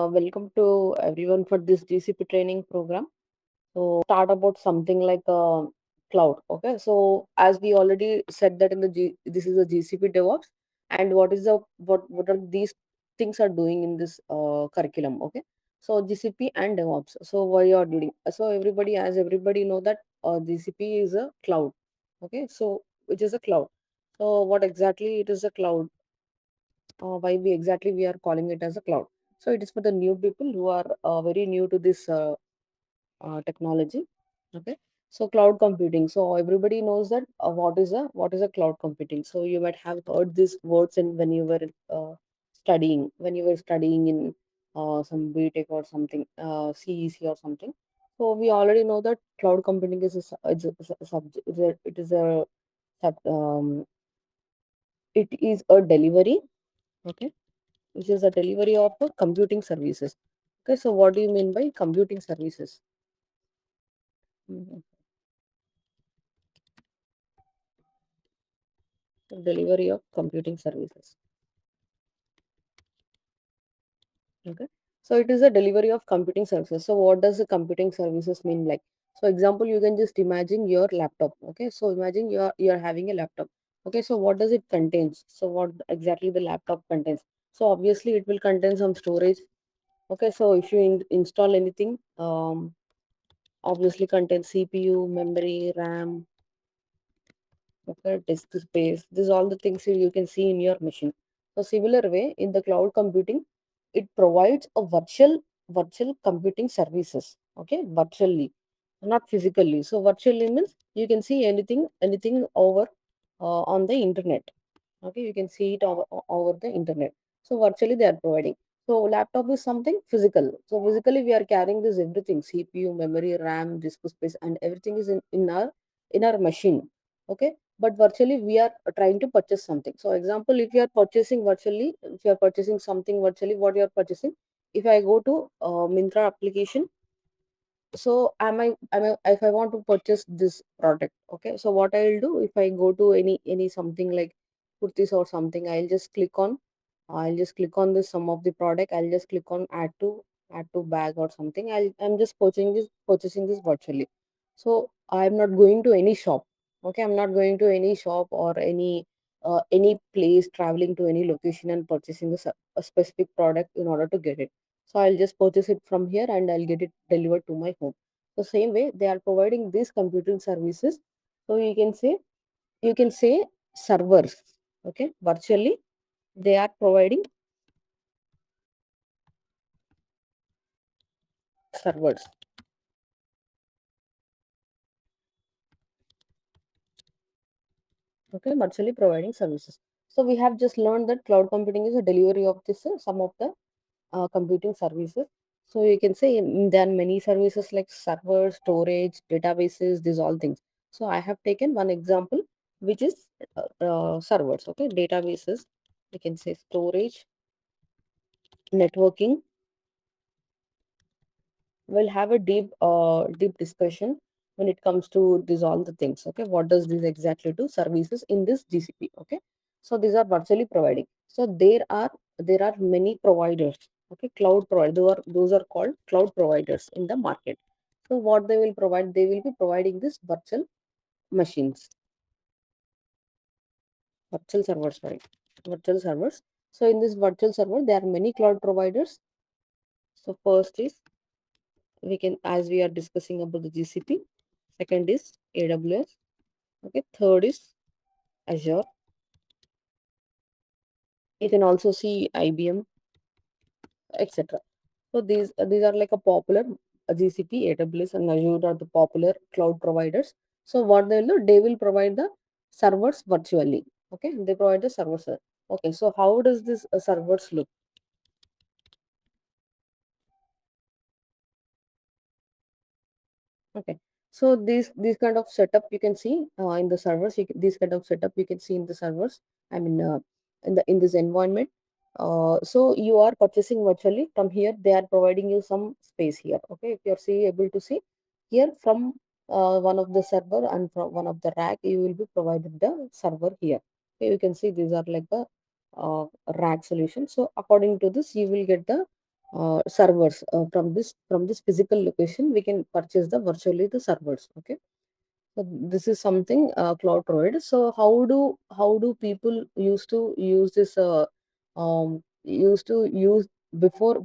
Welcome to everyone for this GCP training program. So start about something like cloud. Okay, so as we already said that in the this is a GCP DevOps, and what are these things are doing in this curriculum? Okay, so GCP and DevOps. So why you are doing? So everybody know that GCP is a cloud. Okay, so which is a cloud. So what exactly it is a cloud? Why we are calling it as a cloud? So it is for the new people who are very new to this technology. Okay, so cloud computing, so everybody knows that what is a cloud computing. So you might have heard these words in when you were studying in some BTech or something, CEC or something. So we already know that cloud computing is a subject. It is a delivery. Okay, which is a delivery of computing services. Okay, so what do you mean by computing services? Mhm. So delivery of computing services. Okay, so it is a delivery of computing services. So what does the computing services mean like? So example, you can just imagine your laptop. Okay, so imagine you're having a laptop. Okay, so what does it contains? So what exactly the laptop contains? So obviously it will contain some storage. Okay, so if you install anything, obviously contains CPU, memory, RAM, okay, disk space. These all the things you can see in your machine. So similar way in the cloud computing, it provides a virtual computing services. Okay, virtually, not physically. So virtually means you can see anything over on the internet. Okay, you can see it over the internet. So virtually they are providing. So laptop is something physical. So physically we are carrying this everything: CPU, memory, RAM, disk space, and everything is in our machine. Okay, but virtually we are trying to purchase something. So example, if you are purchasing virtually, if you are purchasing something virtually, what you are purchasing? If I go to Mintra application, so am I if I want to purchase this product, okay, so what I'll do, if I go to any something like kurtis or something, I'll just click on this some of the product. I'll just click on add to bag or something. I'm just purchasing this virtually. So I'm not going to any shop. Okay, I'm not going to any shop or any place, traveling to any location and purchasing a specific product in order to get it. So I'll just purchase it from here and I'll get it delivered to my home. The same way they are providing these computing services. So you can say servers. Okay, virtually they are providing servers. Okay, virtually providing services. So we have just learned that cloud computing is a delivery of this some of the computing services. So you can say there are many services like server, storage, databases, these all things. So I have taken one example, which is servers. Okay, databases. We can say storage, networking. We'll have a deep discussion when it comes to these all the things. Okay, what does this exactly do? Services in this GCP. Okay, so these are virtually providing. So there are many providers. Okay, cloud provider. Those are called cloud providers in the market. So what they will provide? They will be providing this virtual machines, virtual servers, right? Virtual servers. So in this virtual server, there are many cloud providers. So first is, we can, as we are discussing about the GCP. Second is AWS. Okay, third is Azure. You can also see IBM, etc. So these are like a popular GCP, AWS, and Azure are the popular cloud providers. So what they will do, they will provide the servers virtually. Okay, they provide the servers. Okay, so how does this servers look? Okay, so these kind of setup you can see in the servers. This kind of setup you can see in the servers. I mean, in this environment. So you are purchasing virtually from here. They are providing you some space here. Okay, if you are able to see here from one of the server and from one of the rack, you will be provided the server here. Okay, you can see these are like the rack solution. So according to this, you will get the servers from this physical location. We can purchase the virtually the servers. Okay, so this is something cloud provider. So how do people used to use this used to use before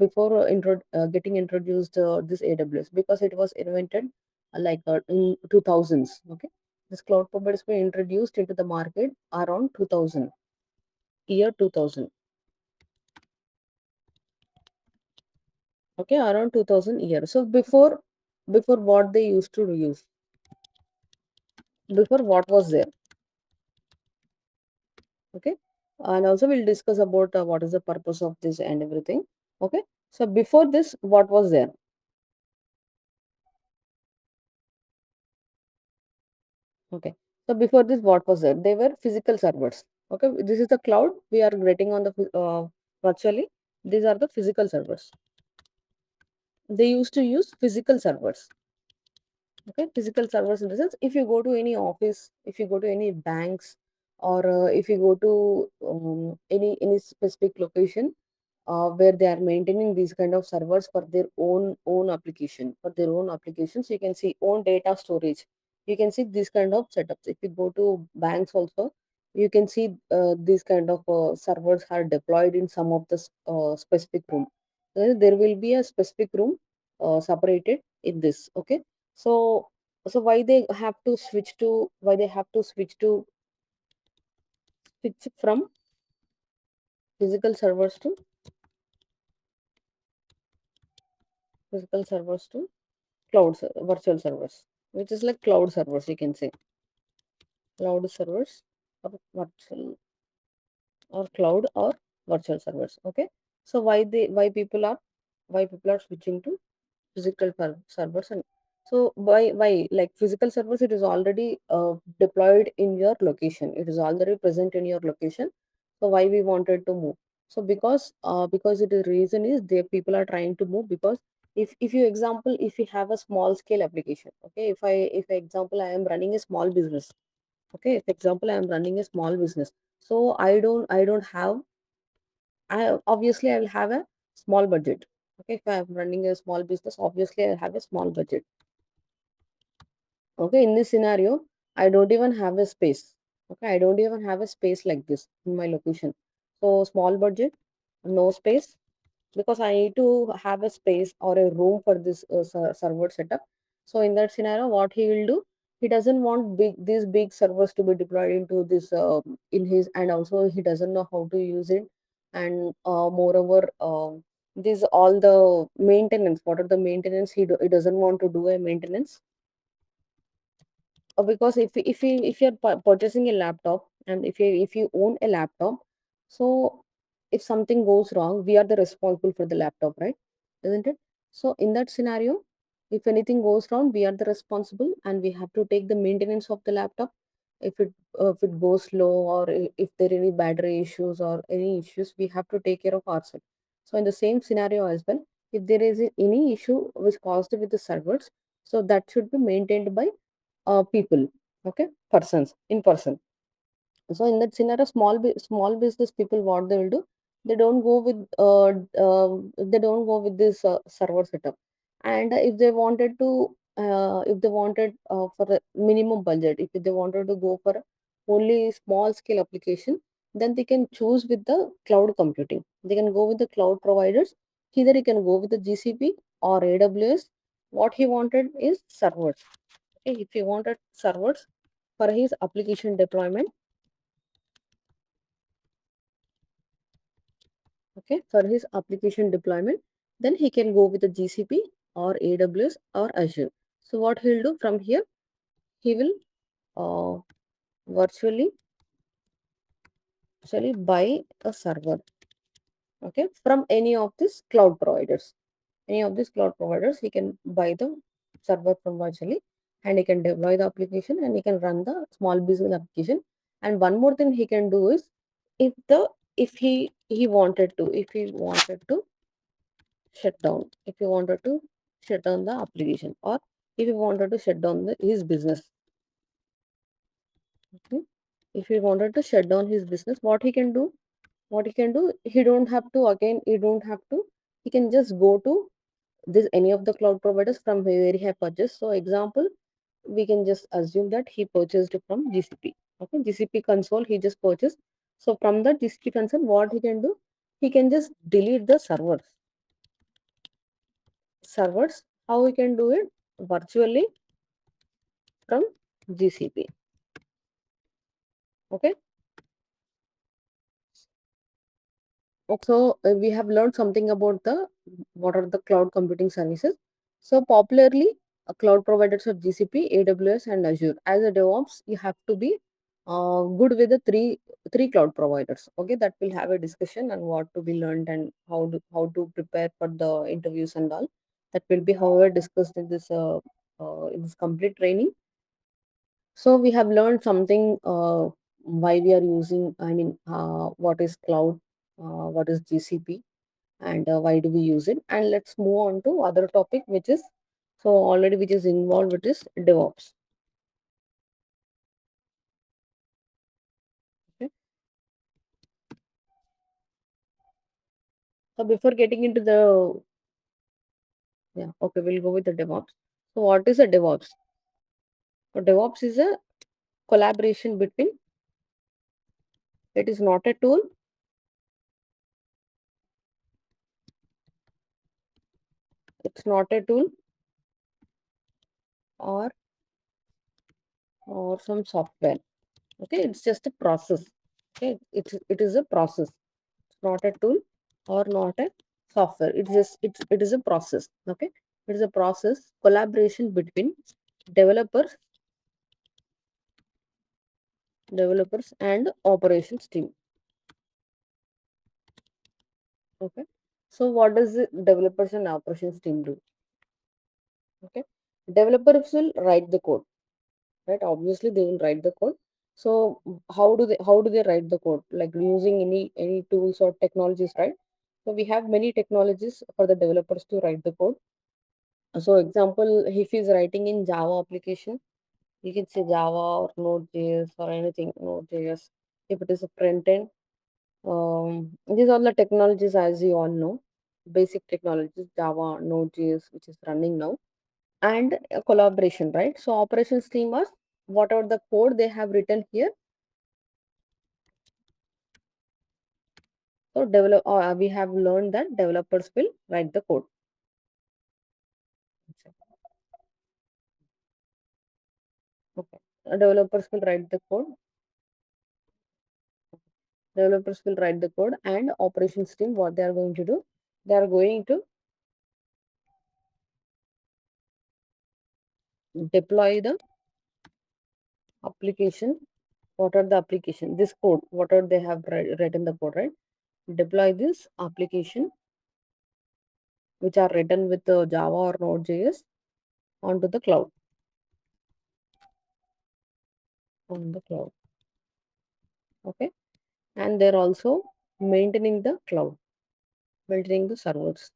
getting introduced this AWS, because it was invented in 2000s. Okay, this cloud providers were introduced into the market around 2000, year 2000. Okay, around 2000 year. So before what they used to use, before what was there. Okay, and also we'll discuss about what is the purpose of this and everything. Okay, so before this, what was there? Okay, so before this, what was there? They were physical servers. Okay, this is the cloud we are getting on the virtually. These are the physical servers. They used to use physical servers. Okay, physical servers in the sense, if you go to any office, if you go to any banks, or if you go to any specific location, where they are maintaining these kind of servers for their own application, for their own applications. You can see own data storage. You can see these kind of setups. If you go to banks also, you can see these kind of servers are deployed in some of the specific room. There will be a specific room separated in this. Okay, so why they have to switch to, switch from physical servers to virtual servers, which is like cloud servers. You can say cloud servers, or virtual, or cloud, or virtual servers. Okay, so why people are switching to physical servers. And so why like physical servers, it is already deployed in your location, it is already present in your location. So why we wanted to move? So because it is reason is there, people are trying to move, because if you example, if you have a small scale application. Okay, if example I am running a small business. Okay, if example I am running a small business, so I don't have, I obviously I will have a small budget. Okay, if I am running a small business, obviously I have a small budget. Okay, in this scenario, I don't even have a space. Okay, I don't even have a space like this in my location. So small budget, no space, because I need to have a space or a room for this server setup. So in that scenario, what he will do, he doesn't want these big servers to be deployed into this in his, and also he doesn't know how to use it, and moreover, this all the maintenance. What are the maintenance? He doesn't want to do a maintenance, because if you're purchasing a laptop, and if you own a laptop, so if something goes wrong, we are the responsible for the laptop, right? Isn't it? So in that scenario, if anything goes wrong, we are the responsible, and we have to take the maintenance of the laptop. If it goes slow, or if there are any battery issues or any issues, we have to take care of ourselves. So in the same scenario as well, if there is any issue which caused with the servers, so that should be maintained by people. Okay, persons in person. So in that scenario, small business people, what they will do, they don't go with this server setup. And if they wanted for a minimum budget, if they wanted to go for only small scale application, then they can choose with the cloud computing. They can go with the cloud providers. Either you can go with the GCP or AWS. What he wanted is servers. Okay, if he wanted servers for his application deployment, okay, for his application deployment, then he can go with the GCP or AWS or Azure. So what he'll do from here, he will uh, virtually actually buy a server, okay, from any of these cloud providers. Any of these cloud providers, he can buy the server from virtually, and he can deploy the application, and he can run the small business application. And one more thing he can do is, if the if he wanted to shut down, if he wanted to shut down the application, or if he wanted to shut down his business. Okay, if he wanted to shut down his business, what he can do, he don't have to, again, he don't have to he can just go to this any of the cloud providers from where he have purchased. So example, we can just assume that he purchased from GCP. Okay, GCP console he just purchased. So from the GCP console, what he can do, he can just delete the servers. How we can do it? Virtually from GCP. Okay. Also, we have learned something about the what are the cloud computing services. So popularly, cloud providers are GCP, AWS, and Azure. As a DevOps, you have to be good with the three cloud providers. Okay, that will have a discussion on what to be learned and how to prepare for the interviews and all. That will be however discussed in this complete training. So we have learned something why we are using, I mean, what is cloud, what is GCP, and why do we use it. And let's move on to other topic, which is, so already which is involved, which is DevOps. Okay. So before getting into the, yeah, okay, we'll go with the DevOps. So what is a DevOps? So DevOps is a collaboration between, it is not a tool, it's not a tool or some software. Okay, it's just a process. Okay, it is a process. It's not a tool or not a software. It is a process. Okay, it is a process collaboration between developers and operations team. Okay, so what does the developers and operations team do? Okay, developers will write the code, right? Obviously they will write the code. So how do they write the code, like using any tools or technologies, right? So we have many technologies for the developers to write the code. So example, if he's writing in Java application, you can say Java or Node.js or anything Node.js. If it is a front end, these are the technologies, as you all know, basic technologies, Java, Node.js, which is running now, and a collaboration, right? So operations team was whatever the code they have written here. So we have learned that developers will write the code. Okay, developers will write the code. Developers will write the code, and operations team, what they are going to do, they are going to deploy the application. What are the application? This code, what are they have written the code, right? Deploy this application which are written with Java or Node.js onto the cloud. On the cloud. Okay. And they're also maintaining the cloud, maintaining the servers.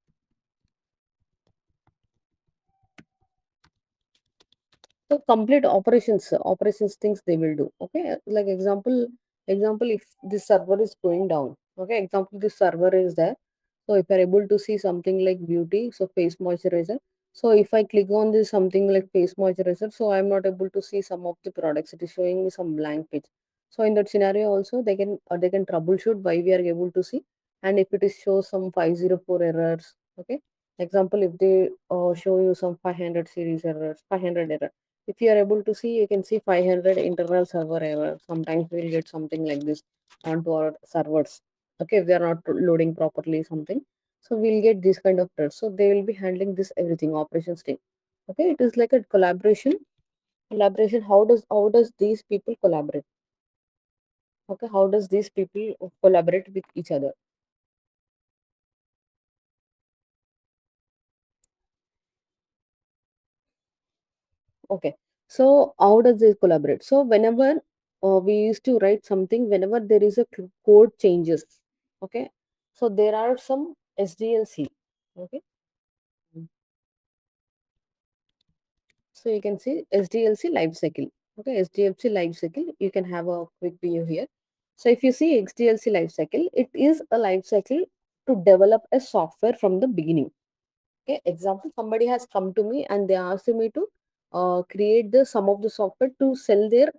So complete operations things they will do. Okay, like example, if this server is going down. Okay, example, this server is there. So if you're able to see something like beauty, so face moisturizer. So if I click on this something like face moisturizer, so I'm not able to see some of the products. It is showing me some blank page. So in that scenario also they can troubleshoot why we are able to see. And if it is shows some 504 errors, okay. Example, if they show you some 500 series errors, 500 error, if you are able to see, you can see 500 internal server error. Sometimes we'll get something like this onto our servers. Okay, if they are not loading properly, something. So we'll get this kind of errors. So they will be handling this everything, operations team. Okay, it is like a collaboration. Collaboration. How does these people collaborate? Okay, how does these people collaborate with each other? Okay, so how does this collaborate? So whenever we used to write something, whenever there is a code changes, okay, so there are some SDLC, okay. So you can see SDLC life cycle, okay, SDLC life cycle. You can have a quick view here. So if you see XDLC life cycle, it is a life cycle to develop a software from the beginning. Okay, example, somebody has come to me and they asked me to create the some of the software to sell their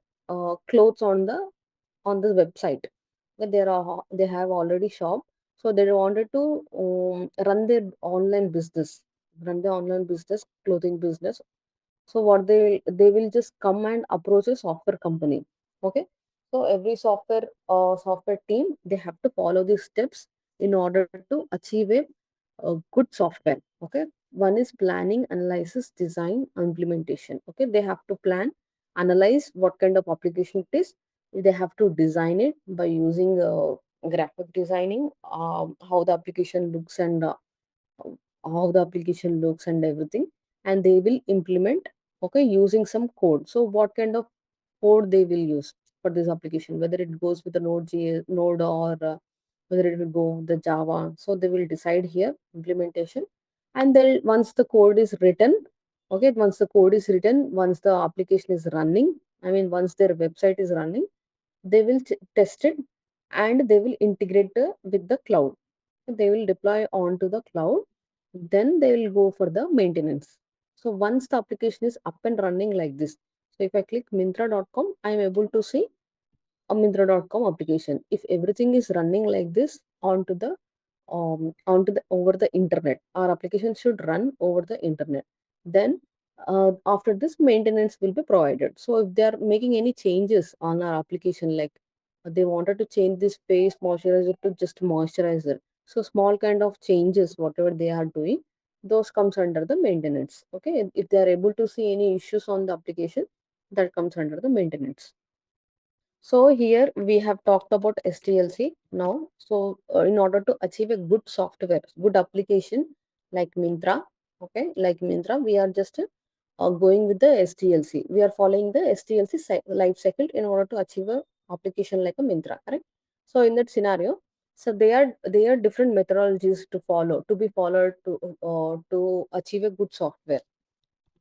clothes on the website. But they have already shop, so they wanted to run their online business, run the online business, clothing business. So what they will just come and approach a software company. Okay, so every software team, they have to follow these steps in order to achieve a good software. Okay, one is planning, analysis, design, implementation. Okay, they have to plan, analyze what kind of application it is. They have to design it by using graphic designing, how the application looks and how the application looks and everything, and they will implement, okay, using some code. So what kind of code they will use for this application, whether it goes with the node or whether it will go with the Java. So they will decide here implementation, and then once the code is written, okay, once the code is written, once the application is running, I mean once their website is running, they will test it, and they will integrate with the cloud. They will deploy onto the cloud, then they will go for the maintenance. So once the application is up and running like this, so if I click Myntra.com, I am able to see a Myntra.com application. If everything is running like this onto the over the internet, our application should run over the internet. Then after this, maintenance will be provided. So if they are making any changes on our application, like they wanted to change this face moisturizer to just moisturizer, so small kind of changes, whatever they are doing, those comes under the maintenance. Okay, if they are able to see any issues on the application, that comes under the maintenance. So here we have talked about SDLC now. So in order to achieve a good software, good application like Myntra, okay, like Myntra, we are just going with the SDLC. We are following the SDLC life cycle in order to achieve a application like a Myntra, correct? So in that scenario, so they are different methodologies to follow, to be followed to achieve a good software.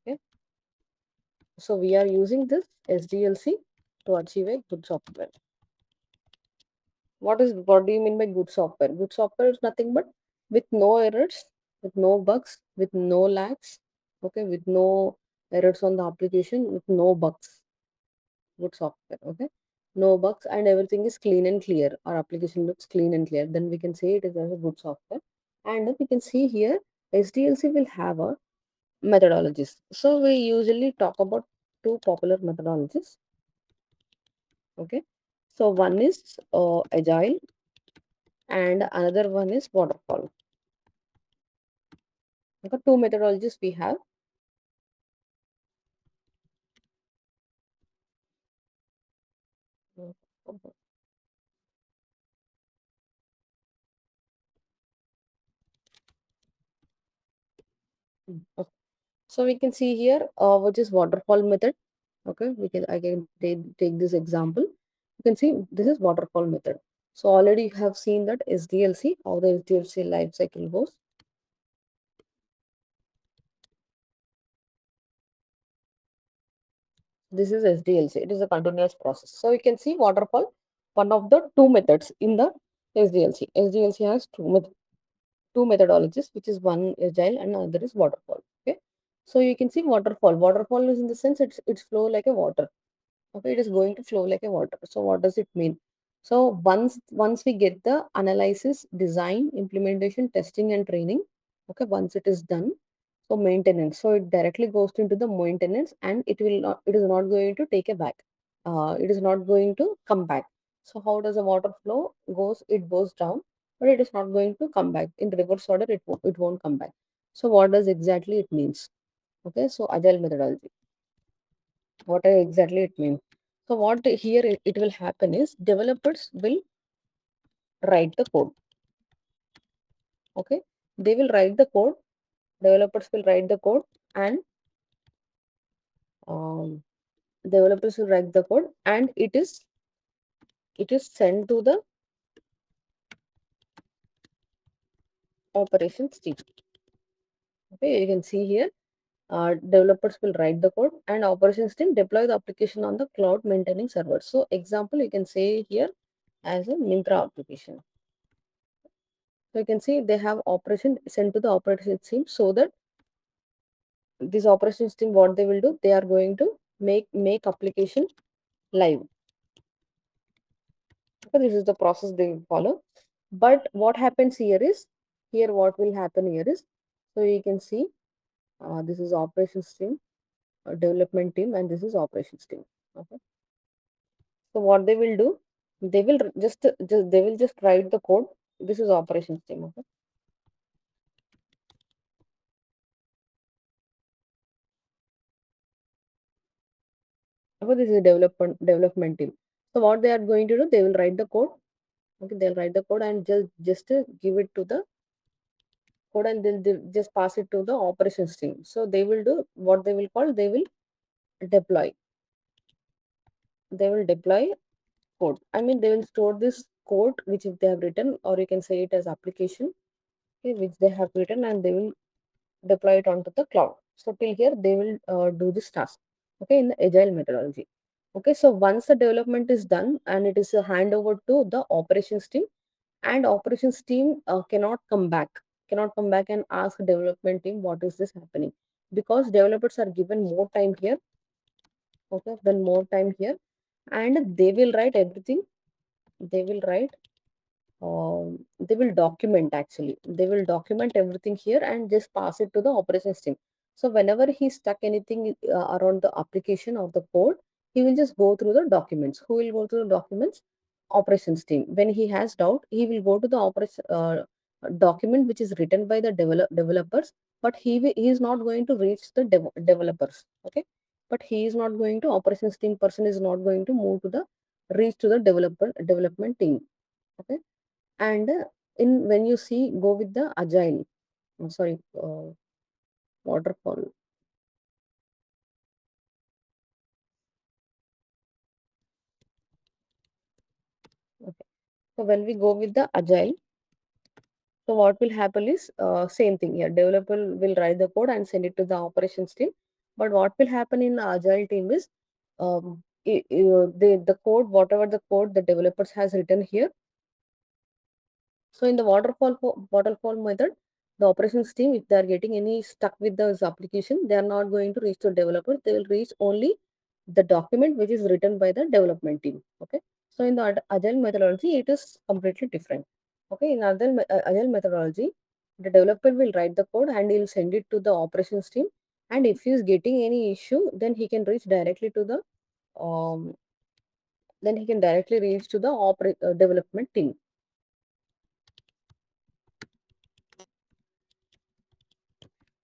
Okay, so we are using this SDLC to achieve a good software. What do you mean by good software? Good software is nothing but with no errors, with no bugs, with no lags, okay, with no errors on the application, with no bugs. Good software, okay, no bugs, and everything is clean and clear. Our application looks clean and clear. Then we can say it is as a good software. And we can see here SDLC will have a methodologies. So we usually talk about two popular methodologies. Okay, so one is agile and another one is waterfall. Okay, two methodologies we have. Okay. So we can see here which is waterfall method. Okay, I can take this example. You can see this is waterfall method. So already you have seen that SDLC, how the SDLC life cycle goes. This is SDLC. It is a continuous process. So you can see waterfall, one of the two methods in the SDLC. SDLC has two methodologies, which is one agile and another is waterfall. Okay, so you can see waterfall. Waterfall is in the sense it's flow like a water. Okay, it is going to flow like a water. So what does it mean? So once we get the analysis, design, implementation, testing, and training. Okay, once it is done, so maintenance. So it directly goes into the maintenance, and it is not going to take a back. It is not going to come back. So how does the water flow goes? It goes down, but it is not going to come back in reverse order. It won't come back. So what does exactly it means? Okay, so agile methodology. What exactly it means? So what here it will happen is developers will write the code. Okay, they will write the code. Developers will write the code, and um, developers will write the code, and it is sent to the operations team. Okay, you can see here developers will write the code and operations team deploy the application on the cloud maintaining server. So example, you can say here as a Myntra application. So you can see they have operation sent to the operation system, so that this operation system, what they will do, they are going to make application live. So this is the process they will follow. But what happens here is, here what will happen here is, so you can see this is operations team, development team, and this is operations team. Okay. So what they will do, they will just write the code. This is operations team. Okay. Okay, this is development team. So what they are going to do, they will write the code. Okay, they'll write the code and just give it to the code, and they'll just pass it to the operations team. So they will do what they will call, they will deploy. They will deploy code. I mean, they will store this code which if they have written, or you can say it as application, okay, which they have written, and they will deploy it onto the cloud. So till here they will do this task, okay, in the agile methodology. Okay, so once the development is done and it is a handover to the operations team, and operations team cannot come back and ask development team what is this happening, because developers are given more time here. Okay, then more time here, and they will write everything. They will write, they will document, actually they will document everything here and just pass it to the operations team. So whenever he stuck anything around the application or the code, he will just go through the documents. Who will go through the documents? Operations team. When he has doubt, he will go to the operation document which is written by the developers, but he is not going to reach the developers. Okay, but he is not going to, operations team person is not going to move to the reach to the development team. Okay, and in when you see, go with the agile, sorry, waterfall. Okay, so when we go with the agile, so what will happen is, same thing here. Developer will write the code and send it to the operations team. But what will happen in the agile team is, the code, whatever the code the developers has written here. So in the waterfall method, the operations team, if they are getting any stuck with this application, they are not going to reach the developer. They will reach only the document which is written by the development team. Okay. So in the agile methodology, it is completely different. Okay. In agile methodology, the developer will write the code and he will send it to the operations team. And if he is getting any issue, then he can reach directly to the um, development team.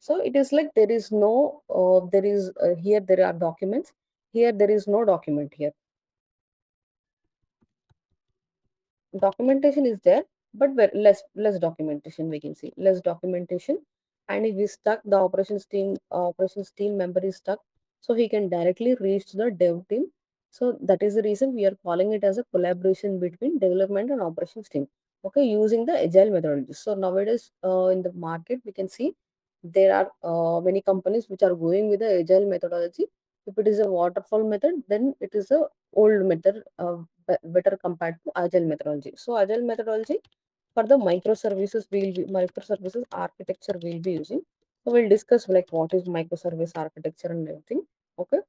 So it is like there is no, there is here there are documents. Here there is no document here. Documentation is there, but less documentation, we can see less documentation. And if we stuck, the operations team member is stuck, so he can directly reach the dev team. So that is the reason we are calling it as a collaboration between development and operations team, okay, using the agile methodology. So nowadays, in the market we can see there are many companies which are going with the agile methodology. If it is a waterfall method, then it is a old method, better compared to agile methodology. So agile methodology, for the microservices architecture we'll be using. So we'll discuss like what is microservice architecture and everything. Okay,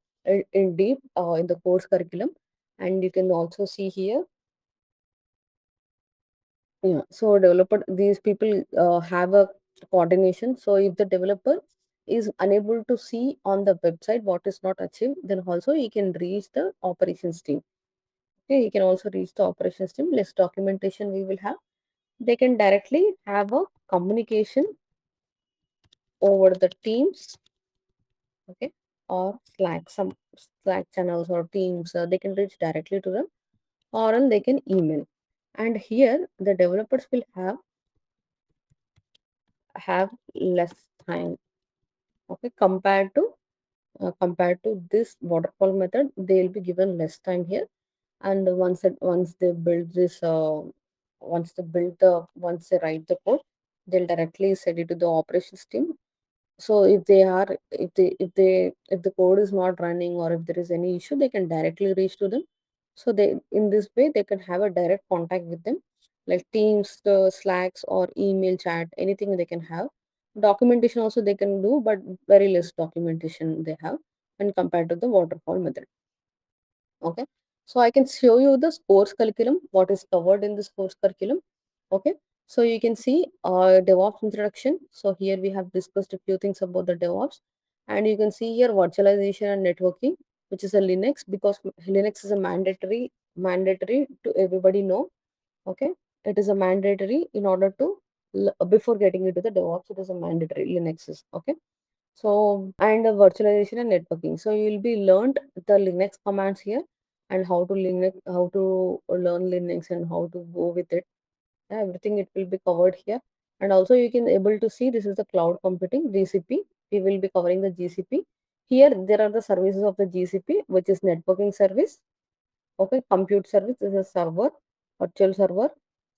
in deep in the course curriculum, and you can also see here. Yeah, so developer, these people have a coordination. So if the developer is unable to see on the website what is not achieved, then also he can reach the operations team. Okay, he can also reach the operations team. Less documentation we will have. They can directly have a communication over the Teams, okay, or Slack, some Slack channels or Teams. They can reach directly to them, or else they can email. And here the developers will have less time. Okay, compared to this waterfall method, they will be given less time here. And once they build this, once they write the code, they'll directly send it to the operations team. So if the code is not running, or if there is any issue, they can directly reach to them. So they, in this way, they can have a direct contact with them. like Teams, Slacks, or email chat, anything they can have. Documentation also they can do, but very less documentation they have when compared to the waterfall method. Okay, so I can show you the course curriculum, what is covered in this course curriculum. Okay, so you can see DevOps introduction. So here we have discussed a few things about the DevOps, and you can see here virtualization and networking, which is a Linux, because Linux is a mandatory to everybody know. Okay, it is a mandatory in order to before getting into the DevOps, it is a mandatory Linux is okay. So, and the virtualization and networking. So you will be learned the Linux commands here, and how to learn Linux and how to go with it. Yeah, everything it will be covered here. And also you can able to see this is the cloud computing GCP. We will be covering the GCP. Here there are the services of the GCP, which is networking service. Okay, compute service is a server, virtual server.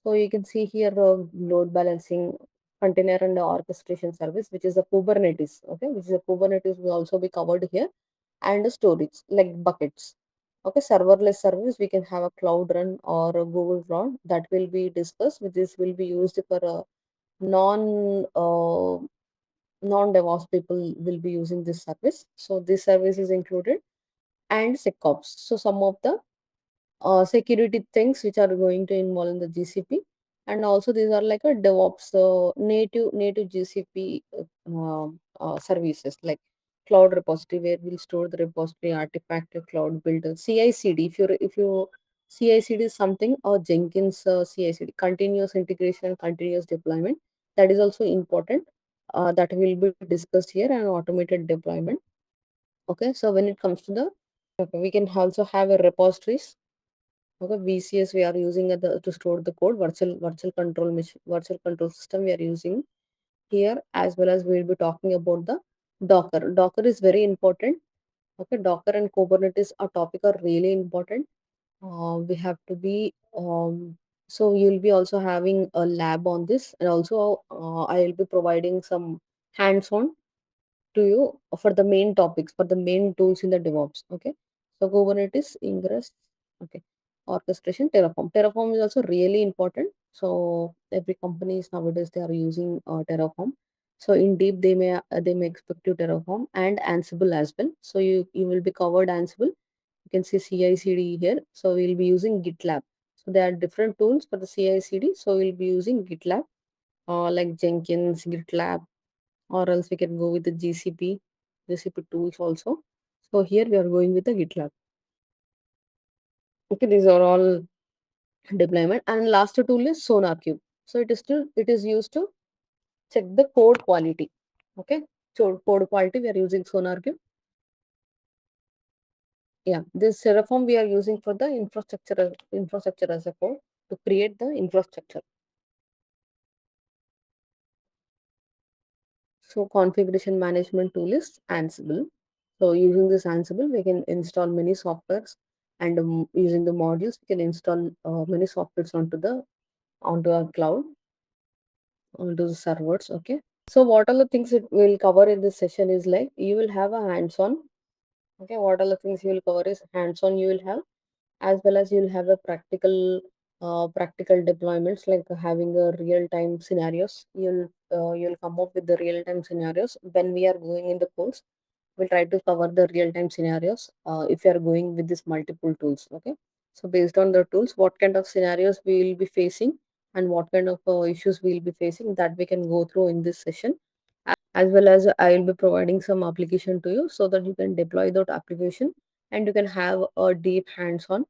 So you can see here load balancing, container and orchestration service, which is a Kubernetes. Okay, which is a Kubernetes will also be covered here, and the storage like buckets. Okay, serverless service we can have a Cloud Run or a Google Cloud that will be discussed. Which this will be used for non non DevOps people will be using this service. So this service is included, and SecOps. So some of the security things which are going to involve in the GCP, and also these are like a DevOps native GCP services like cloud repository where we'll store the repository artifact, your cloud builder, CI/CD. If you CI/CD is something, or Jenkins CI/CD, continuous integration and continuous deployment, that is also important. That will be discussed here, and automated deployment. Okay, so when it comes to the okay, we can also have a repositories. Okay, VCS we are using to store the code, virtual control system we are using here, as well as we will be talking about the Docker. Docker is very important. Okay, Docker and Kubernetes are topic are really important. We have to be so you'll be also having a lab on this, and also I will be providing some hands-on to you for the main topics, for the main tools in the DevOps. Okay, so Kubernetes, Ingress, okay, orchestration, Terraform. Terraform is also really important. So every companies nowadays they are using Terraform. So in deep they may expect you Terraform and Ansible as well. So you will be covered Ansible. You can see CI/CD here. So we'll be using GitLab. So there are different tools for the CI/CD. So we'll be using GitLab, like Jenkins, GitLab, or else we can go with the GCP tools also. So here we are going with the GitLab. Okay, these are all deployment. And last tool is SonarQube. So it is used to check the code quality. Okay, so code quality we are using SonarQube. Yeah, this Terraform we are using for the infrastructure as a code to create the infrastructure. So configuration management tool is Ansible. So using this Ansible, we can install many softwares, and using the modules, we can install many softwares onto our cloud, onto the servers. Okay. So what are the things it will cover in this session is like you will have a hands-on. Okay. What are the things you will cover is hands-on you will have, as well as you'll have a practical deployments, like having a real-time scenarios. You'll come up with the real-time scenarios when we are going in the course. We'll try to cover the real-time scenarios if you are going with these multiple tools. Okay, so based on the tools, what kind of scenarios we will be facing, and what kind of issues we will be facing, that we can go through in this session. As well as I will be providing some application to you so that you can deploy that application, and you can have a deep hands-on